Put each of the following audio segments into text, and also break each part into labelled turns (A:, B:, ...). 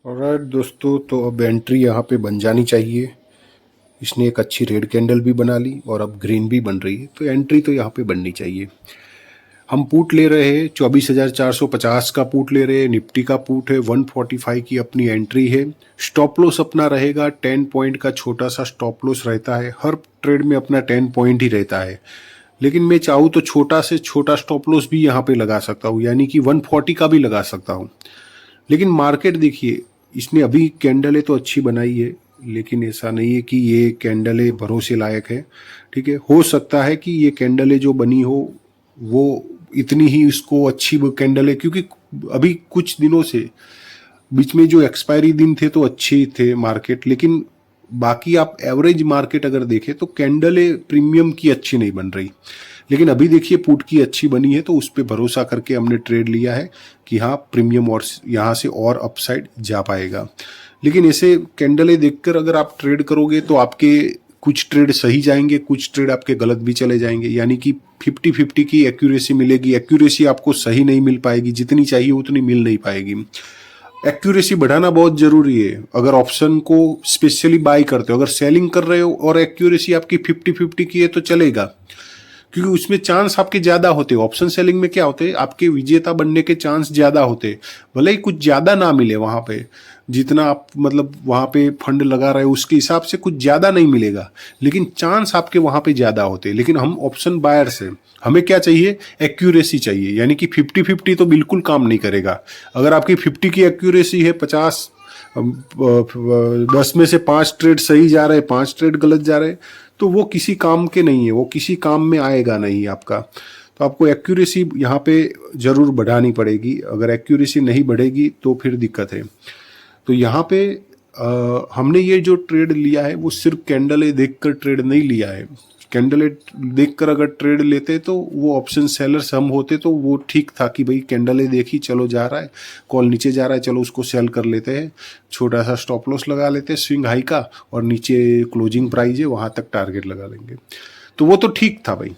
A: Alright दोस्तों, तो अब एंट्री यहाँ पे बन जानी चाहिए। इसने एक अच्छी रेड कैंडल भी बना ली और अब ग्रीन भी बन रही है, तो एंट्री तो यहाँ पे बननी चाहिए। हम पुट ले रहे हैं 24,450 का पुट ले रहे हैं, निफ्टी का पुट है 145 की अपनी एंट्री है। स्टॉप लॉस अपना रहेगा 10 पॉइंट का, छोटा सा स्टॉप लॉस रहता है हर ट्रेड में, अपना 10 पॉइंट ही रहता है। लेकिन मैं चाहूँ तो छोटा से छोटा स्टॉप लॉस भी यहाँ पे लगा सकता हूँ, यानी कि 140 का भी लगा सकता हूँ। लेकिन मार्केट देखिए, इसने अभी कैंडलें तो अच्छी बनाई है, लेकिन ऐसा नहीं है कि ये कैंडलें भरोसे लायक है। ठीक है, हो सकता है कि ये कैंडलें जो बनी हो वो इतनी ही इसको अच्छी कैंडल है, क्योंकि अभी कुछ दिनों से बीच में जो एक्सपायरी दिन थे तो अच्छे थे मार्केट, लेकिन बाकी आप एवरेज मार्केट अगर देखें तो कैंडलें प्रीमियम की अच्छी नहीं बन रही। लेकिन अभी देखिए पुट की अच्छी बनी है, तो उस पर भरोसा करके हमने ट्रेड लिया है कि हाँ प्रीमियम और यहाँ से और अपसाइड जा पाएगा। लेकिन ऐसे कैंडलें देखकर अगर आप ट्रेड करोगे तो आपके कुछ ट्रेड सही जाएंगे, कुछ ट्रेड आपके गलत भी चले जाएंगे, यानी कि 50-50 की एक्यूरेसी मिलेगी। एक्यूरेसी आपको सही नहीं मिल पाएगी, जितनी चाहिए उतनी मिल नहीं पाएगी। एक्यूरेसी बढ़ाना बहुत जरूरी है। अगर ऑप्शन को स्पेशली बाय करते हो, अगर सेलिंग कर रहे हो और एक्यूरेसी आपकी 50-50 की है तो चलेगा, क्योंकि उसमें चांस आपके ज्यादा होते हैं। ऑप्शन सेलिंग में क्या होते हैं, आपके विजेता बनने के चांस ज्यादा होते हैं। भले ही कुछ ज्यादा ना मिले वहां पे, जितना आप मतलब वहां पे फंड लगा रहे हो उसके हिसाब से कुछ ज्यादा नहीं मिलेगा, लेकिन चांस आपके वहां पे ज्यादा होते हैं। लेकिन हम ऑप्शन बायर्स हैं, हमें क्या चाहिए, एक्यूरेसी चाहिए। यानी कि 50-50 तो बिल्कुल काम नहीं करेगा। अगर आपकी 50 की एक्यूरेसी है, 10 में से 5 ट्रेड सही जा रहे, 5 ट्रेड गलत जा रहे, तो वो किसी काम के नहीं है, वो किसी काम में आएगा नहीं आपका। तो आपको एक्यूरेसी यहाँ पे जरूर बढ़ानी पड़ेगी। अगर एक्यूरेसी नहीं बढ़ेगी तो फिर दिक्कत है। तो यहाँ पे हमने ये जो ट्रेड लिया है वो सिर्फ कैंडलें देखकर ट्रेड नहीं लिया है। कैंडलें देखकर अगर ट्रेड लेते तो वो ऑप्शन सेलर्स हम होते तो वो ठीक था कि भाई कैंडलें देखी, चलो जा रहा है, कॉल नीचे जा रहा है, चलो उसको सेल कर लेते हैं, छोटा सा स्टॉप लॉस लगा लेते हैं स्विंग हाई का, और नीचे क्लोजिंग प्राइस है वहां तक टारगेट लगा लेंगे, तो वो तो ठीक था भाई।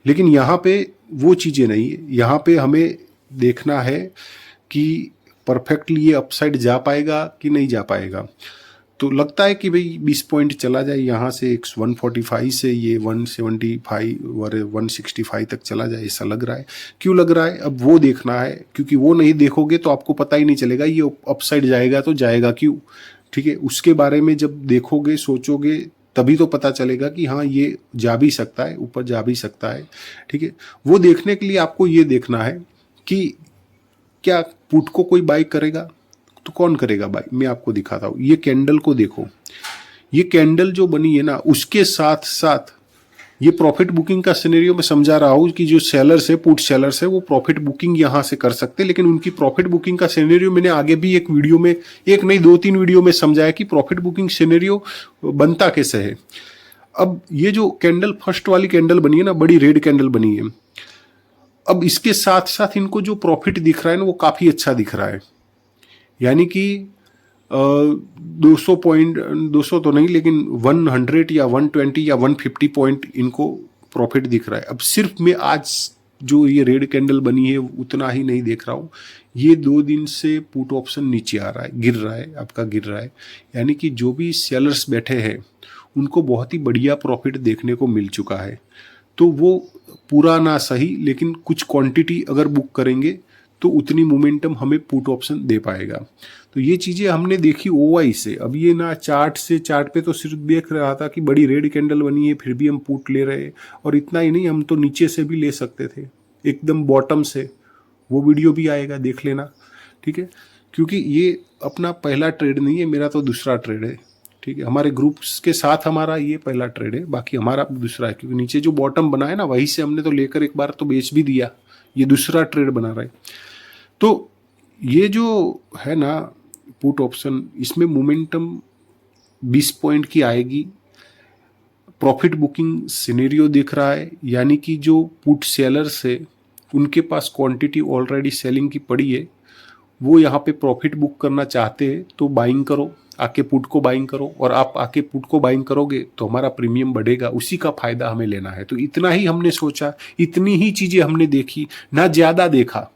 A: लेकिन यहाँ पे वो चीज़ें नहीं है। यहाँ पे हमें देखना है कि परफेक्टली ये अपसाइड जा पाएगा कि नहीं जा पाएगा। तो लगता है कि भाई 20 पॉइंट चला जाए यहाँ से, 145 से ये 175 और 165 तक चला जाए, ऐसा लग रहा है। क्यों लग रहा है, अब वो देखना है, क्योंकि वो नहीं देखोगे तो आपको पता ही नहीं चलेगा ये अपसाइड जाएगा तो जाएगा क्यों। ठीक है, उसके बारे में जब देखोगे सोचोगे तभी तो पता चलेगा कि हाँ ये जा भी सकता है, ऊपर जा भी सकता है। ठीक है, वो देखने के लिए आपको ये देखना है कि क्या पुट को कोई बाई करेगा, तो कौन करेगा बाई, मैं आपको दिखाता हूँ। ये कैंडल को देखो, ये कैंडल जो बनी है ना, उसके साथ साथ ये प्रॉफिट बुकिंग का सिनेरियो में समझा रहा हूँ कि जो सेलर्स है, पुट सेलर्स है, वो प्रॉफिट बुकिंग यहाँ से कर सकते हैं। लेकिन उनकी प्रॉफिट बुकिंग का सिनेरियो मैंने आगे भी एक वीडियो में, एक नहीं 2-3 वीडियो में समझाया कि प्रॉफिट बुकिंग सिनेरियो बनता कैसे है। अब ये जो कैंडल, फर्स्ट वाली कैंडल बनी है ना, बड़ी रेड कैंडल बनी है, अब इसके साथ साथ इनको जो प्रॉफिट दिख रहा है ना वो काफी अच्छा दिख रहा है। यानी कि 200 पॉइंट, 200 तो नहीं लेकिन 100 या 120 या 150 पॉइंट इनको प्रॉफिट दिख रहा है। अब सिर्फ मैं आज जो ये रेड कैंडल बनी है उतना ही नहीं देख रहा हूँ, ये 2 दिन से पुट ऑप्शन नीचे आ रहा है, गिर रहा है, आपका गिर रहा है। यानी कि जो भी सेलर्स बैठे हैं उनको बहुत ही बढ़िया प्रॉफिट देखने को मिल चुका है। तो वो पूरा ना सही, लेकिन कुछ क्वांटिटी अगर बुक करेंगे तो उतनी मोमेंटम हमें पुट ऑप्शन दे पाएगा। तो ये चीज़ें हमने देखी ओवाई से। अब ये ना चार्ट से, चार्ट पे तो सिर्फ देख रहा था कि बड़ी रेड कैंडल बनी है, फिर भी हम पुट ले रहे हैं। और इतना ही नहीं, हम तो नीचे से भी ले सकते थे, एकदम बॉटम से। वो वीडियो भी आएगा, देख लेना। ठीक है, क्योंकि ये अपना पहला ट्रेड नहीं है, मेरा तो दूसरा ट्रेड है। ठीक है, हमारे ग्रुप्स के साथ हमारा ये पहला ट्रेड है, बाकी हमारा दूसरा है, क्योंकि नीचे जो बॉटम बना है ना वहीं से हमने तो लेकर एक बार तो बेच भी दिया। ये दूसरा ट्रेड बना रहा है। तो ये जो है ना पुट ऑप्शन, इसमें मोमेंटम 20 पॉइंट की आएगी। प्रॉफिट बुकिंग सिनेरियो दिख रहा है, यानी कि जो पुट सेलर्स है उनके पास क्वांटिटी ऑलरेडी सेलिंग की पड़ी है, वो यहाँ पे प्रॉफिट बुक करना चाहते हैं तो बाइंग करो, आके पुट को बाइंग करो। और आप आके पुट को बाइंग करोगे तो हमारा प्रीमियम बढ़ेगा, उसी का फायदा हमें लेना है। तो इतना ही हमने सोचा, इतनी ही चीजें हमने देखी, ना ज्यादा देखा।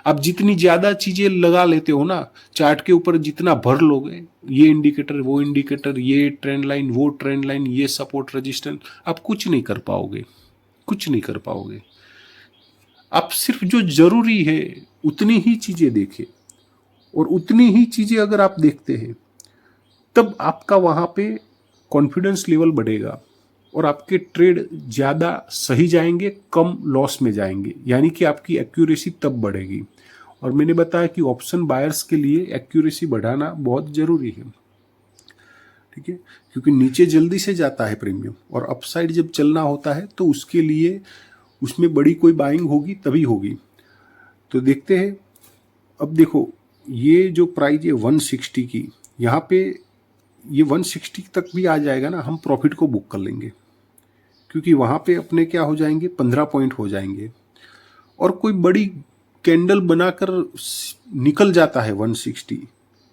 A: आप जितनी ज़्यादा चीज़ें लगा लेते हो ना, चार्ट के ऊपर जितना भर लोगे, ये इंडिकेटर, वो इंडिकेटर, ये ट्रेंड लाइन, वो ट्रेंड लाइन, ये सपोर्ट रजिस्टेंस, आप कुछ नहीं कर पाओगे, कुछ नहीं कर पाओगे। आप सिर्फ जो जरूरी है उतनी ही चीज़ें देखें, और उतनी ही चीज़ें अगर आप देखते हैं तब आपका वहाँ पे कॉन्फिडेंस लेवल बढ़ेगा और आपके ट्रेड ज़्यादा सही जाएंगे, कम लॉस में जाएंगे, यानी कि आपकी एक्यूरेसी तब बढ़ेगी। और मैंने बताया कि ऑप्शन बायर्स के लिए एक्यूरेसी बढ़ाना बहुत ज़रूरी है, ठीक है, क्योंकि नीचे जल्दी से जाता है प्रीमियम, और अपसाइड जब चलना होता है तो उसके लिए उसमें बड़ी कोई बाइंग होगी तभी होगी। तो देखते हैं। अब देखो, ये जो प्राइस है 160 की, यहाँ पे ये 160 तक भी आ जाएगा ना, हम प्रॉफिट को बुक कर लेंगे, क्योंकि वहाँ पे अपने क्या हो जाएंगे, 15 पॉइंट हो जाएंगे। और कोई बड़ी कैंडल बनाकर निकल जाता है 160,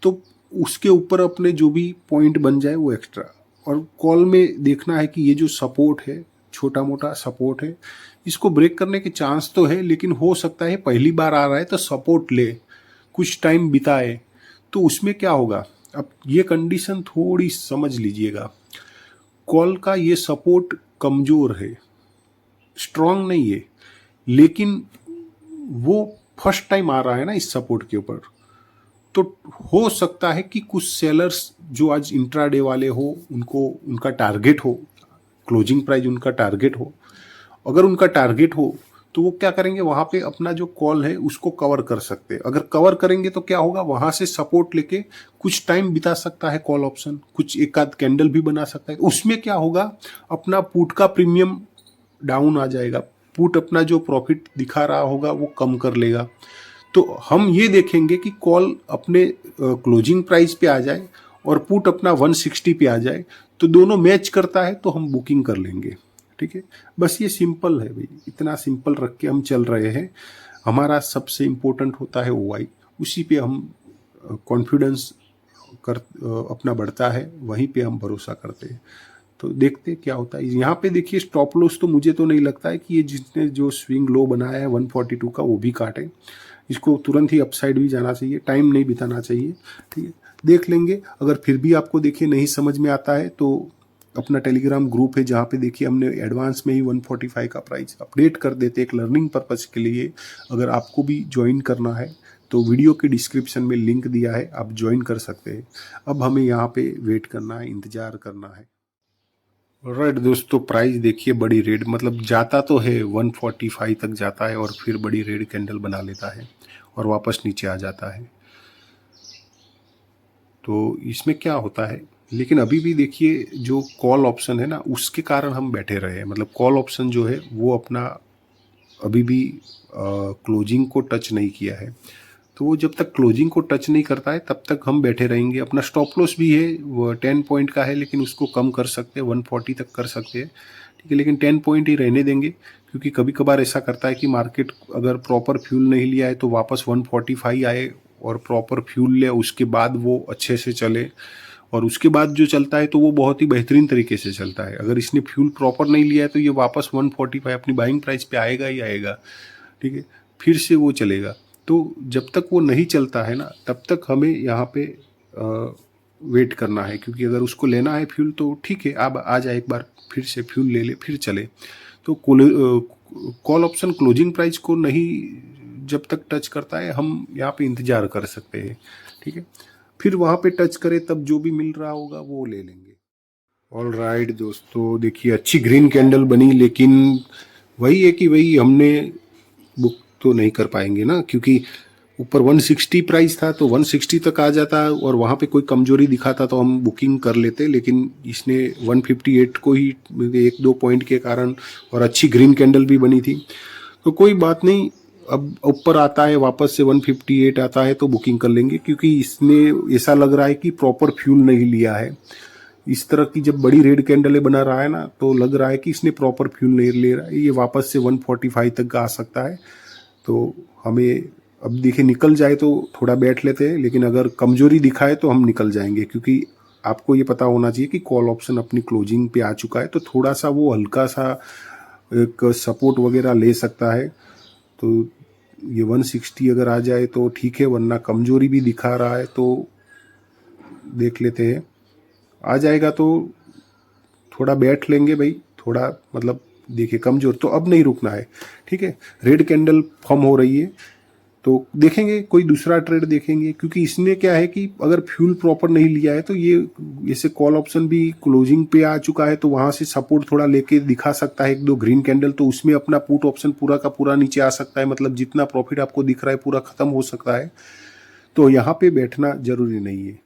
A: तो उसके ऊपर अपने जो भी पॉइंट बन जाए वो एक्स्ट्रा। और कॉल में देखना है कि ये जो सपोर्ट है, छोटा मोटा सपोर्ट है, इसको ब्रेक करने के चांस तो है, लेकिन हो सकता है पहली बार आ रहा है तो सपोर्ट ले, कुछ टाइम बिताए, तो उसमें क्या होगा। अब ये कंडीशन थोड़ी समझ लीजिएगा, कॉल का ये सपोर्ट कमज़ोर है, स्ट्रांग नहीं है, लेकिन वो फर्स्ट टाइम आ रहा है ना इस सपोर्ट के ऊपर, तो हो सकता है कि कुछ सेलर्स जो आज इंट्राडे वाले हो, उनको उनका टारगेट हो, क्लोजिंग प्राइस उनका टारगेट हो। अगर उनका टारगेट हो तो वो क्या करेंगे, वहाँ पे अपना जो कॉल है उसको कवर कर सकते हैं। अगर कवर करेंगे तो क्या होगा, वहाँ से सपोर्ट लेके कुछ टाइम बिता सकता है कॉल ऑप्शन, कुछ एक आध कैंडल भी बना सकता है। उसमें क्या होगा, अपना पुट का प्रीमियम डाउन आ जाएगा, पुट अपना जो प्रॉफिट दिखा रहा होगा वो कम कर लेगा। तो हम ये देखेंगे कि कॉल अपने क्लोजिंग प्राइस पे आ जाए और पुट अपना 160 पे आ जाए, तो दोनों मैच करता है तो हम बुकिंग कर लेंगे, ठीक है। बस ये सिंपल है भाई, इतना सिंपल रख के हम चल रहे हैं। हमारा सबसे इम्पोर्टेंट होता है OI, उसी पे हम कॉन्फिडेंस कर अपना बढ़ता है, वहीं पे हम भरोसा करते हैं। तो देखते क्या होता है। यहाँ पे देखिए स्टॉप लॉस तो मुझे तो नहीं लगता है कि ये जिसने जो स्विंग लो बनाया है 142 का वो भी काटे, इसको तुरंत ही अपसाइड भी जाना चाहिए, टाइम नहीं बिताना चाहिए, ठीक है। देख लेंगे। अगर फिर भी आपको देखिए नहीं समझ में आता है तो अपना टेलीग्राम ग्रुप है जहाँ पे देखिए हमने एडवांस में ही 145 का प्राइस अपडेट कर देते एक लर्निंग पर्पज़ के लिए। अगर आपको भी ज्वाइन करना है तो वीडियो के डिस्क्रिप्शन में लिंक दिया है, आप ज्वाइन कर सकते हैं। अब हमें यहाँ पे वेट करना है, इंतज़ार करना है। राइट दोस्तों, प्राइस देखिए बड़ी रेड, मतलब जाता तो है 145 तक जाता है और फिर बड़ी रेड कैंडल बना लेता है और वापस नीचे आ जाता है। तो इसमें क्या होता है, लेकिन अभी भी देखिए जो कॉल ऑप्शन है ना, उसके कारण हम बैठे रहे हैं। मतलब कॉल ऑप्शन जो है वो अपना अभी भी क्लोजिंग को टच नहीं किया है, तो वो जब तक क्लोजिंग को टच नहीं करता है तब तक हम बैठे रहेंगे। अपना स्टॉप लॉस भी है, वो 10 पॉइंट का है, लेकिन उसको कम कर सकते हैं, 140 तक कर सकते हैं, ठीक है। लेकिन 10 पॉइंट ही रहने देंगे, क्योंकि कभी कभार ऐसा करता है कि मार्केट अगर प्रॉपर फ्यूल नहीं लिया है तो वापस 145 आए और प्रॉपर फ्यूल ले, उसके बाद वो अच्छे से चले, और उसके बाद जो चलता है तो वो बहुत ही बेहतरीन तरीके से चलता है। अगर इसने फ्यूल प्रॉपर नहीं लिया है तो ये वापस 145 अपनी बाइंग प्राइस पे आएगा ही आएगा, ठीक है, फिर से वो चलेगा। तो जब तक वो नहीं चलता है ना, तब तक हमें यहाँ पे वेट करना है, क्योंकि अगर उसको लेना है फ्यूल तो ठीक है, अब आ जाए एक बार फिर से फ्यूल ले ले फिर चले। तो कॉल ऑप्शन क्लोजिंग प्राइस को नहीं जब तक टच करता है हम यहाँ पे इंतज़ार कर सकते हैं, ठीक है। फिर वहाँ पे टच करे तब जो भी मिल रहा होगा वो ले लेंगे। ऑल राइट दोस्तों, देखिए अच्छी ग्रीन कैंडल बनी, लेकिन वही है कि वही हमने बुक तो नहीं कर पाएंगे ना, क्योंकि ऊपर 160 प्राइस था तो 160 तक आ जाता और वहाँ पे कोई कमजोरी दिखाता तो हम बुकिंग कर लेते, लेकिन इसने 158 को ही एक दो पॉइंट के कारण, और अच्छी ग्रीन कैंडल भी बनी थी, तो कोई बात नहीं। अब ऊपर आता है वापस से 158 आता है तो बुकिंग कर लेंगे, क्योंकि इसने ऐसा लग रहा है कि प्रॉपर फ्यूल नहीं लिया है। इस तरह की जब बड़ी रेड कैंडलें बना रहा है ना, तो लग रहा है कि इसने प्रॉपर फ्यूल नहीं ले रहा है, ये वापस से 145 तक आ सकता है। तो हमें अब देखिए निकल जाए तो थोड़ा बैठ लेते हैं, लेकिन अगर कमजोरी दिखाए तो हम निकल जाएंगे, क्योंकि आपको ये पता होना चाहिए कि कॉल ऑप्शन अपनी क्लोजिंग पे आ चुका है, तो थोड़ा सा वो हल्का सा एक सपोर्ट वगैरह ले सकता है। तो ये 160 अगर आ जाए तो ठीक है, वरना कमजोरी भी दिखा रहा है, तो देख लेते हैं। आ जाएगा तो थोड़ा बैठ लेंगे भाई, थोड़ा मतलब देखिए कमजोर, तो अब नहीं रुकना है, ठीक है। रेड कैंडल फॉर्म हो रही है, तो देखेंगे कोई दूसरा ट्रेड देखेंगे, क्योंकि इसने क्या है कि अगर फ्यूल प्रॉपर नहीं लिया है तो ये जैसे कॉल ऑप्शन भी क्लोजिंग पे आ चुका है, तो वहां से सपोर्ट थोड़ा लेके दिखा सकता है एक दो ग्रीन कैंडल, तो उसमें अपना पुट ऑप्शन पूरा का पूरा नीचे आ सकता है, मतलब जितना प्रॉफिट आपको दिख रहा है पूरा खत्म हो सकता है, तो यहाँ पे बैठना जरूरी नहीं है।